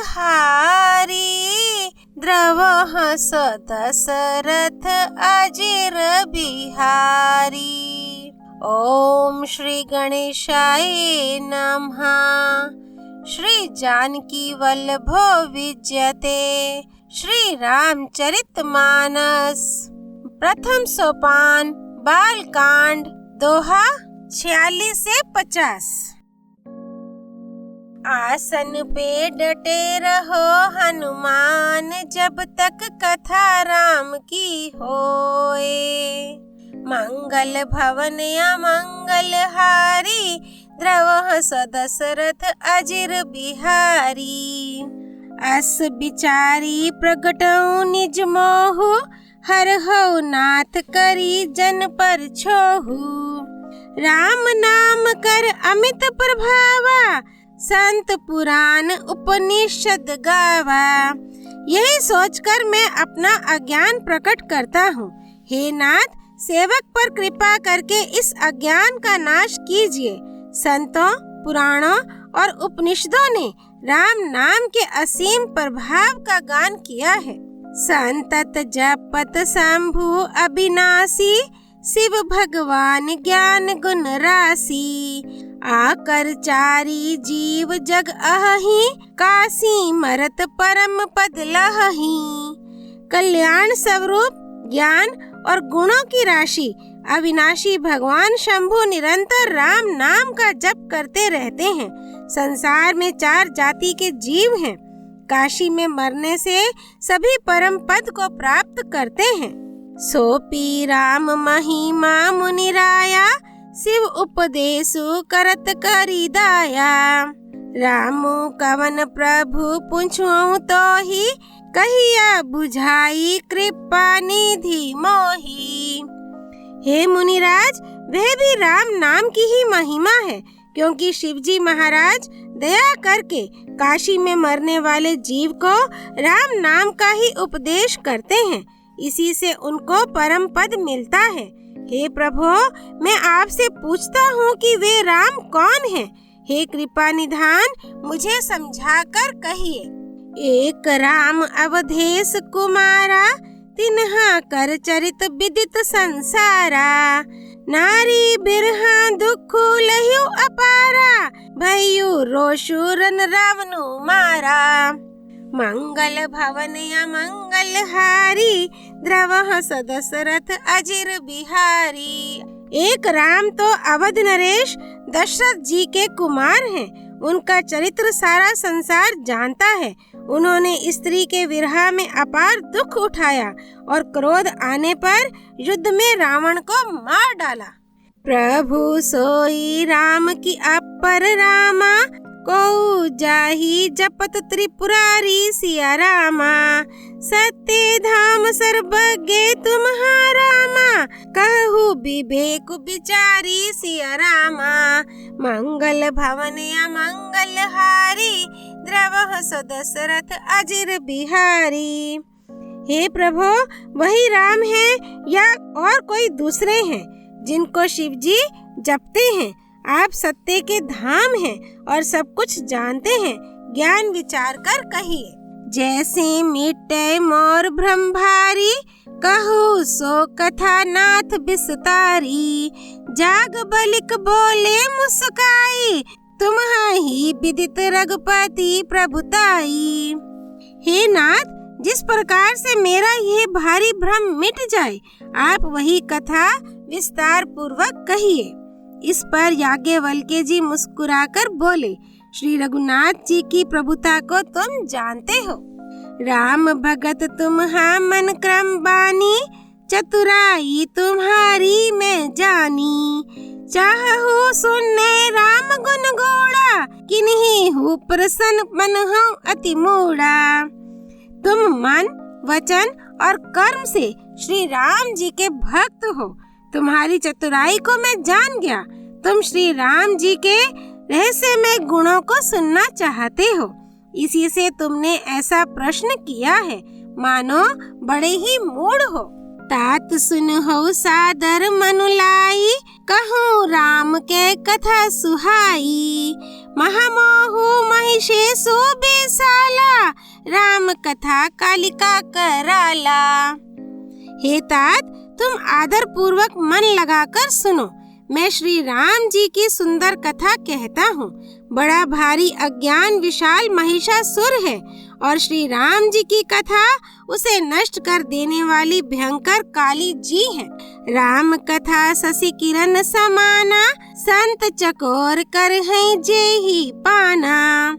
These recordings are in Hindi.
हारी द्रवः स दशरथ अजिर बिहारी। ओम श्री गणेशाय नमः। श्री जानकी वल्लभो विजयते श्री रामचरितमानस। प्रथम सोपान बालकांड दोहा 46 से 50। आसन पे डटे रहो हनुमान, जब तक कथा राम की होए। मंगल भवन अमंगल हारी द्रवः स दशरथ अजिर बिहारी। अस बिचारी प्रगटऊ निज मोहु, हरहु नाथ करी जन पर छोहु। राम नाम कर अमित प्रभावा, संत पुराण उपनिषद गावा। यही सोचकर मैं अपना अज्ञान प्रकट करता हूँ। हे नाथ, सेवक पर कृपा करके इस अज्ञान का नाश कीजिए। संतों, पुराणों और उपनिषदों ने राम नाम के असीम प्रभाव का गान किया है। संतत जपत शंभु अविनाशी, शिव भगवान ज्ञान गुण राशि। आकर चारी जीव जग अहि, काशी मरत परम पद लहि। कल्याण स्वरूप ज्ञान और गुणों की राशि अविनाशी भगवान शंभु निरंतर राम नाम का जप करते रहते हैं। संसार में 4 जाति के जीव हैं। काशी में मरने से सभी परम पद को प्राप्त करते हैं। सोपी राम महिमा मुनिराया, शिव उपदेशु करत करी दाया। रामु कवन प्रभु पूछूं तो ही, कहिया बुझाई कृपा निधि मोही। हे मुनिराज, वह भी राम नाम की ही महिमा है, क्योंकि शिवजी महाराज दया करके काशी में मरने वाले जीव को राम नाम का ही उपदेश करते हैं। इसी से उनको परम पद मिलता है। हे प्रभु, मैं आपसे पूछता हूँ कि वे राम कौन हैं? हे कृपा निधान, मुझे समझाकर कहिए। एक राम अवधेश कुमारा, तिन्हा कर चरित विदित संसारा। नारी बिरहा दुख लह्यु अपारा, भयु रोषु रन रावणु मारा। मंगल भवन अमंगल हारी, द्रवः स दशरथ अजिर बिहारी। एक राम तो अवध नरेश दशरथ जी के कुमार हैं। उनका चरित्र सारा संसार जानता है। उन्होंने स्त्री के विरह में अपार दुख उठाया और क्रोध आने पर युद्ध में रावण को मार डाला। प्रभु सोई राम की अपर रामा, को जाहि जपत त्रिपुरारी सिया रामा। सत्य धाम सर्वज्ञ तुम्हारा रामा, कहु विवेक विचारी सिया रामा। मंगल भवन अमंगल हारी, द्रवः स दशरथ अजिर बिहारी। हे प्रभु, वही राम है या और कोई दूसरे हैं जिनको शिवजी जपते हैं? आप सत्य के धाम हैं और सब कुछ जानते हैं। ज्ञान विचार कर कहिए। जैसे मिटे मोर भ्रम भारी, कहू सो कथा नाथ विस्तारी। जाग बलिक बोले मुस्काई, तुम्हारी विदित रघुपति प्रभुताई। हे नाथ, जिस प्रकार से मेरा यह भारी भ्रम मिट जाए, आप वही कथा विस्तार पूर्वक कहिए। इस पर याज्ञवल्क्य जी मुस्कुराकर बोले, श्री रघुनाथ जी की प्रभुता को तुम जानते हो। राम भगत तुम्हा मन क्रम बानी, चतुराई तुम्हारी मैं जानी। चाहू सुनने राम गुण गोड़ा, किन्हीं हूँ प्रसन्न मन हूँ अति मूढ़ा। तुम मन, वचन और कर्म से श्री राम जी के भक्त हो। तुम्हारी चतुराई को मैं जान गया। तुम श्री राम जी के रहस्यमय गुणों को सुनना चाहते हो, इसी से तुमने ऐसा प्रश्न किया है, मानो बड़े ही मूढ़ हो। तात सुन हो सादर मनुलाई, कहूँ राम के कथा सुहाई। महामोहु महिषे सो बेसाला, राम कथा कालिका कराला। हे तात, तुम आदर पूर्वक मन लगाकर सुनो। मैं श्री राम जी की सुंदर कथा कहता हूँ। बड़ा भारी अज्ञान विशाल महिषासुर है और श्री राम जी की कथा उसे नष्ट कर देने वाली भयंकर काली जी है। राम कथा शशि किरण समाना, संत चकोर कर हैं जेहि पाना।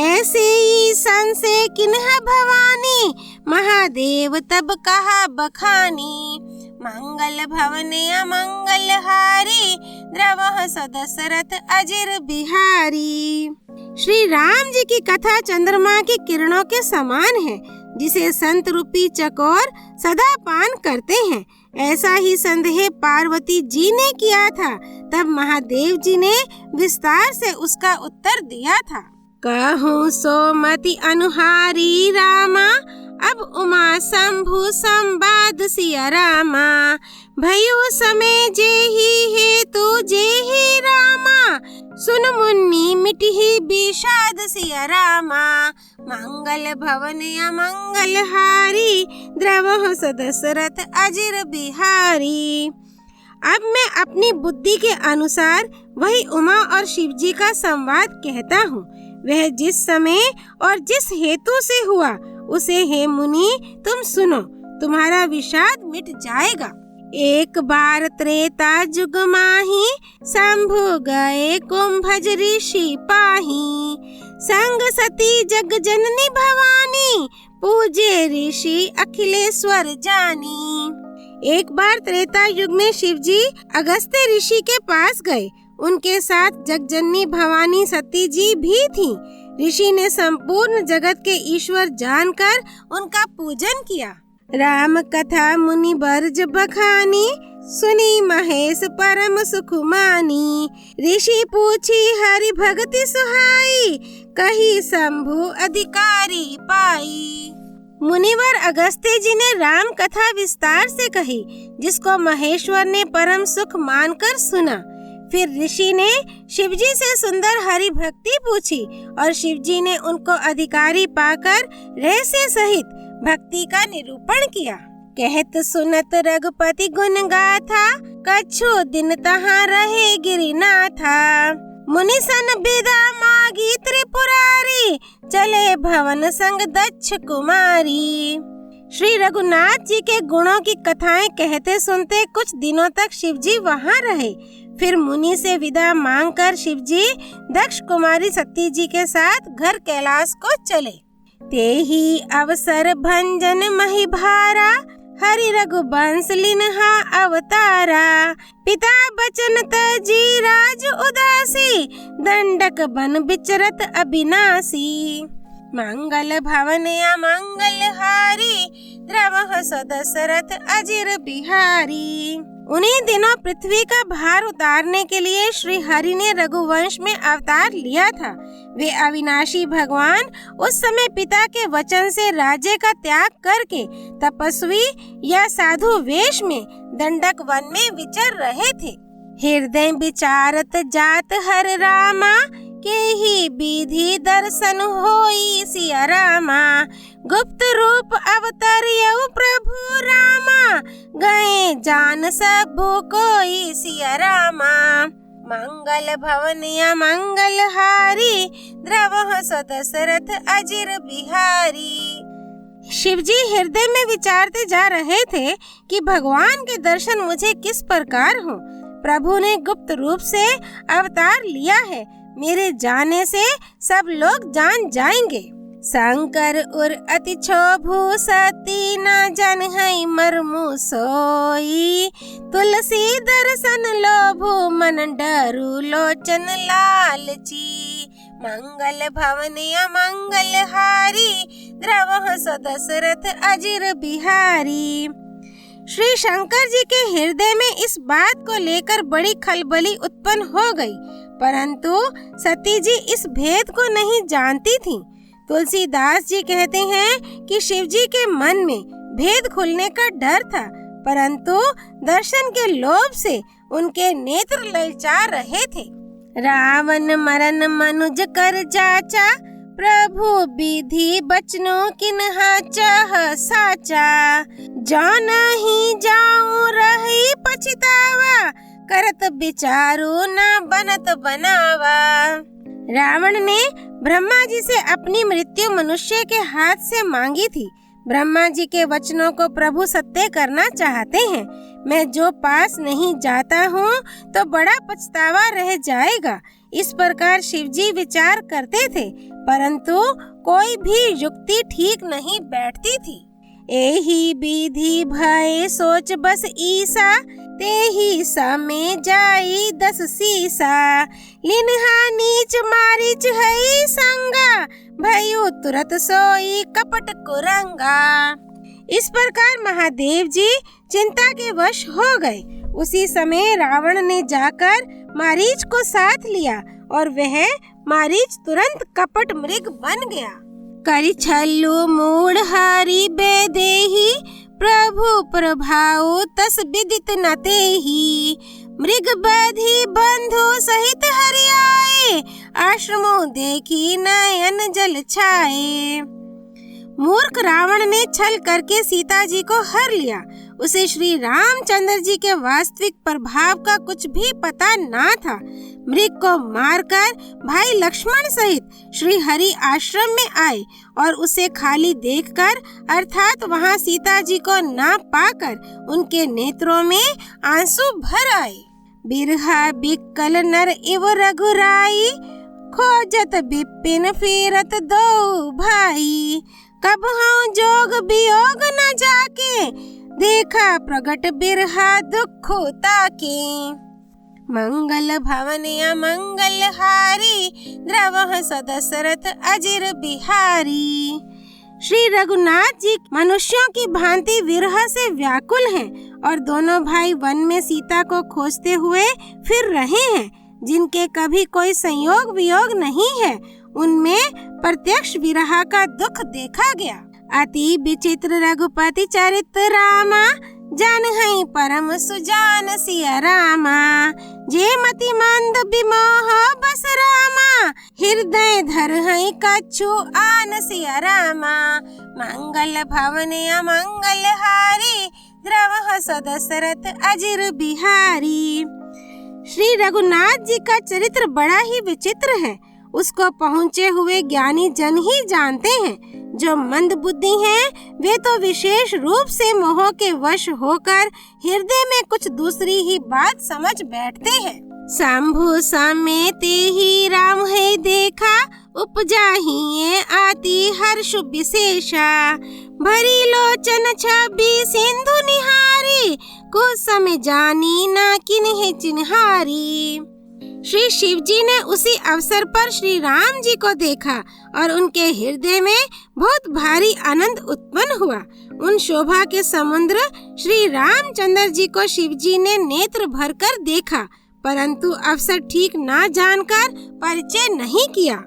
ऐसे ही सन से किन्ह भवानी, महादेव तब कहा बखानी। मंगल भवन अमंगल हारी, द्रवः सदशरथ अजिर बिहारी। श्री राम जी की कथा चंद्रमा की किरणों के समान है, जिसे संत रूपी चकोर सदा पान करते हैं। ऐसा ही संदेह पार्वती जी ने किया था। तब महादेव जी ने विस्तार से उसका उत्तर दिया था। कहूँ सोमति अनुहारी रामा, अब उमा शंभु संवाद सिया रामा। भयो समय जेहि हेतु जेहि रामा, सुन मुन्नी मिटहि विषाद सिया रामा। मंगल भवन अमंगल हारी, द्रवः सदशरथ अजिर बिहारी। अब मैं अपनी बुद्धि के अनुसार वही उमा और शिव जी का संवाद कहता हूँ। वह जिस समय और जिस हेतु से हुआ उसे हे मुनि तुम सुनो, तुम्हारा विषाद मिट जाएगा। एक बार त्रेता जुग माही, शंभु गए कुंभज ऋषि पाही। संग सती जग जननी भवानी, पूजे ऋषि अखिलेश्वर जानी। एक बार त्रेता युग में शिव जी अगस्त्य ऋषि के पास गए। उनके साथ जगजननी भवानी सती जी भी थीं। ऋषि ने संपूर्ण जगत के ईश्वर जानकर उनका पूजन किया। राम कथा मुनि बरज बखानी, सुनी महेश परम सुख मानी। ऋषि पूछी हरि भक्ति सुहाई, कही शंभु अधिकारी पाई। मुनिवर अगस्त्य जी ने राम कथा विस्तार से कही, जिसको महेश्वर ने परम सुख मानकर सुना। फिर ऋषि ने शिवजी से सुंदर हरि भक्ति पूछी और शिवजी ने उनको अधिकारी पाकर रहस्य सहित भक्ति का निरूपण किया। कहत सुनत रघुपति गुण गाथा, कछु दिन तहाँ रहे गिरिनाथा। मुनि सन बिदा मागी त्रिपुरारी, चले भवन संग दक्ष कुमारी। श्री रघुनाथ जी के गुणों की कथाएं कहते सुनते कुछ दिनों तक शिवजी वहाँ रहे। फिर मुनि से विदा मांगकर शिवजी दक्ष कुमारी सती जी के साथ घर कैलाश को चले। ते ही अवसर भंजन मही भारा, हरि रघुवंश लिन्हा अवतारा। पिता बचन तजी राज उदासी, दंडक बन विचरत अविनाशी। मंगल भवन अमंगल हारी, द्रवः सदशरथ अजिर बिहारी। उन्हीं दिनों पृथ्वी का भार उतारने के लिए श्री हरि ने रघुवंश में अवतार लिया था। वे अविनाशी भगवान उस समय पिता के वचन से राज्य का त्याग करके तपस्वी या साधु वेश में दंडक वन में विचर रहे थे। हृदय विचारत जात हर रामा, के ही विधि दर्शन होई सिया रामा। गुप्त रूप अवतरियौ प्रभु रामा, गए जान सब कोई सिया रामा। मंगल भवन अमंगल हारी, द्रवः सदशरथ अजिर बिहारी। शिवजी हृदय में विचारते जा रहे थे कि भगवान के दर्शन मुझे किस प्रकार हो। प्रभु ने गुप्त रूप से अवतार लिया है, मेरे जाने से सब लोग जान जाएंगे। शंकर उर अति क्षोभु सती न जन है मरमु सोई। तुलसी दर्शन लोभु मन डरू लोचन लालची। मंगल भवन अमंगल हारी, द्रवः सदशरथ अजिर बिहारी। श्री शंकर जी के हृदय में इस बात को लेकर बड़ी खलबली उत्पन्न हो गई, परंतु सती जी इस भेद को नहीं जानती थीं। तुलसीदास जी कहते हैं कि शिव जी के मन में भेद खुलने का डर था, परंतु दर्शन के लोभ से उनके नेत्र ललचा रहे थे। रावण मरन मनुज कर जाचा, प्रभु विधि बचनो किन्हा चाह साचा, जो नहीं जाऊं रही पछतावा, करत विचारू न बनत बनावा। रावण ने ब्रह्मा जी से अपनी मृत्यु मनुष्य के हाथ से मांगी थी। ब्रह्मा जी के वचनों को प्रभु सत्य करना चाहते हैं। मैं जो पास नहीं जाता हूँ तो बड़ा पछतावा रह जाएगा। इस प्रकार शिवजी विचार करते थे, परंतु कोई भी युक्ति ठीक नहीं बैठती थी। एही विधि भय सोच बस ईसा, तेही समय जाई 10 सीसा। लिन्हा नीच मारीच है संगा, भयु तुरत सोई कपट कुरंगा। इस प्रकार महादेव जी चिंता के वश हो गए। उसी समय रावण ने जाकर मारीच को साथ लिया और वह मारीच तुरंत कपट मृग बन गया। करि छल्लु मूढ़ हरि बेदेही, प्रभु प्रभाव तस विदित न तेहि। मृग बधि बंधु सहित हरि आए, आश्रमों देखी नयन जल छाए। मूर्ख रावण ने छल करके सीता जी को हर लिया। उसे श्री रामचंद्र जी के वास्तविक प्रभाव का कुछ भी पता ना था। मृग को मारकर भाई लक्ष्मण सहित श्री हरि आश्रम में आए और उसे खाली देखकर अर्थात वहाँ सीता जी को ना पाकर उनके नेत्रों में आंसू भर आए। बिरहा बिकल नर इव रघुराई, खोजत बिपिन फिरत दो भाई। कब हूँ जोग वियोग न जाके, देखा प्रगट बिरहा दुख ताके। मंगल भवन अमंगल हारी, द्रवः सदशरथ अजिर बिहारी। श्री रघुनाथ जी मनुष्यों की भांति विरह से व्याकुल हैं और दोनों भाई वन में सीता को खोजते हुए फिर रहे हैं। जिनके कभी कोई संयोग वियोग नहीं है, उनमें प्रत्यक्ष विरह का दुख देखा गया। अति विचित्र रघुपति चरित्र रामा, जान है परम सुजान सिया रामा। जे मति मंद विमोह बस रामा, हृदय धर है कछु आन सिया रामा। मंगल भवन अमंगल हारी, द्रवः सदशरथ अजिर बिहारी। श्री रघुनाथ जी का चरित्र बड़ा ही विचित्र है। उसको पहुँचे हुए ज्ञानी जन ही जानते हैं। जो मंद बुद्धि हैं, वे तो विशेष रूप से मोह के वश होकर हृदय में कुछ दूसरी ही बात समझ बैठते हैं। शंभु समेत ही राम है देखा, उपजा ही आती हर्ष विशेषा। भरी लोचन छवि सिंधु निहारी, कुछ समय जानी ना किन्हीं चिन्हारी। श्री शिव जी ने उसी अवसर पर श्री राम जी को देखा और उनके हृदय में बहुत भारी आनंद उत्पन्न हुआ। उन शोभा के समुद्र श्री रामचंद्र जी को शिव जी ने नेत्र भरकर देखा, परंतु अवसर ठीक ना जानकर परिचय नहीं किया।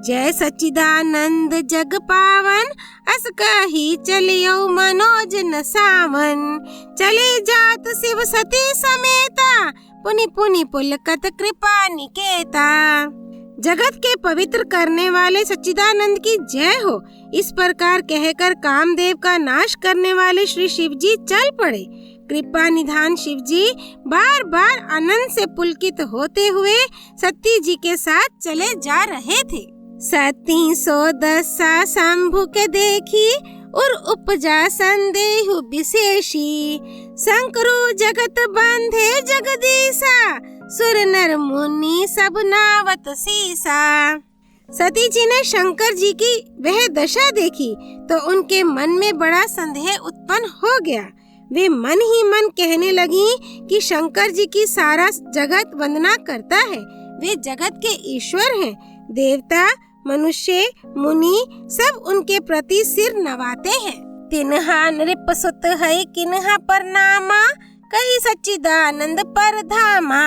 जय सच्चिदानंद जग पावन, अस कही चलियो मनोज न सावन। चले जात शिव सती समेता, पुनि पुनि पुलकत कृपा निकेता। जगत के पवित्र करने वाले सच्चिदानंद की जय हो। इस प्रकार कहकर कामदेव का नाश करने वाले श्री शिव जी चल पड़े। कृपा निधान शिव जी बार बार आनंद से पुलकित होते हुए सती जी के साथ चले जा रहे थे। सती सो दशा शंभु के देखी, और उपजा संदेह विशेषी। शंकरु जगत बंधे जगदीशा, सुर नर मुनि सब नावत सीसा। सती जी ने शंकर जी की वह दशा देखी तो उनके मन में बड़ा संदेह उत्पन्न हो गया। वे मन ही मन कहने लगी कि शंकर जी की सारा जगत वंदना करता है। वे जगत के ईश्वर हैं। देवता मनुष्य मुनि सब उनके प्रति सिर नवाते हैं। तिन्हा नृप सुत है किन्हा परनामा, कही सच्चिदानंद पर धामा।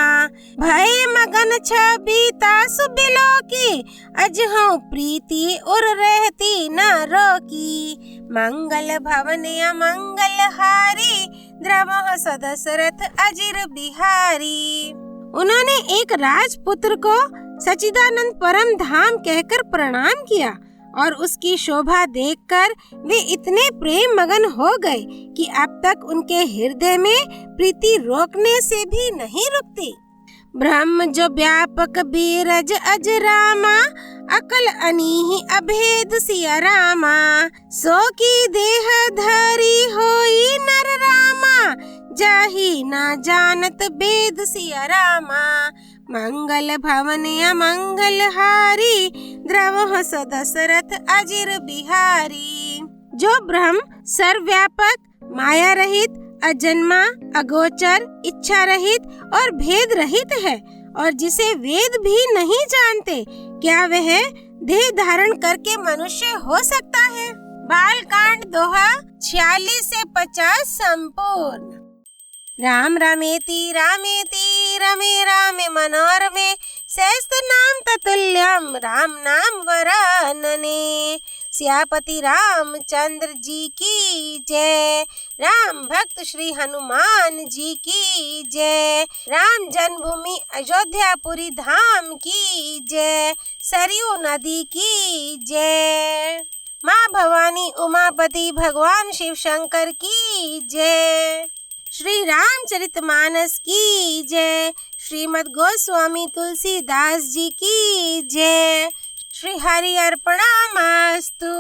भय मगन छबीता सुबिलो की, अजहु प्रीति और रहती न रोकी। मंगल भवन अमंगल हारी, द्रवः सदशरथ अजिर बिहारी। उन्होंने एक राजपुत्र को सच्चिदानंद परम धाम कहकर प्रणाम किया और उसकी शोभा देखकर वे इतने प्रेम मगन हो गए कि अब तक उनके हृदय में प्रीति रोकने से भी नहीं रुकती। ब्रह्म जो व्यापक बीरज अजरामा, अकल अनीहि अभेद सिया रामा। सो की देह धरी होई नर रामा, जाहि ना जानत वेद सिया रामा। मंगल भवन अमंगल हारी, द्रवह स दशरथ अजिर बिहारी। जो ब्रह्म सर्वव्यापक, माया रहित, अजन्मा, अगोचर, इच्छा रहित और भेद रहित है और जिसे वेद भी नहीं जानते, क्या वह देह धारण करके मनुष्य हो सकता है? बालकांड दोहा 46 से 50 संपूर्ण। राम रामेति रामेति रमे रामे मनोरमे, सहस्त्र नाम ततुल्यम राम नाम वरानने। सियापति रामचंद्र जी की जय। राम भक्त श्री हनुमान जी की जय। राम जन्मभूमि अयोध्यापुरी धाम की जय। सरयू नदी की जय। माँ भवानी उमापति भगवान शिव शंकर की जय। श्री रामचरितमानस की जय। श्रीमद् गोस्वामी तुलसीदास जी की जय। श्री हरि अर्पणमस्तु।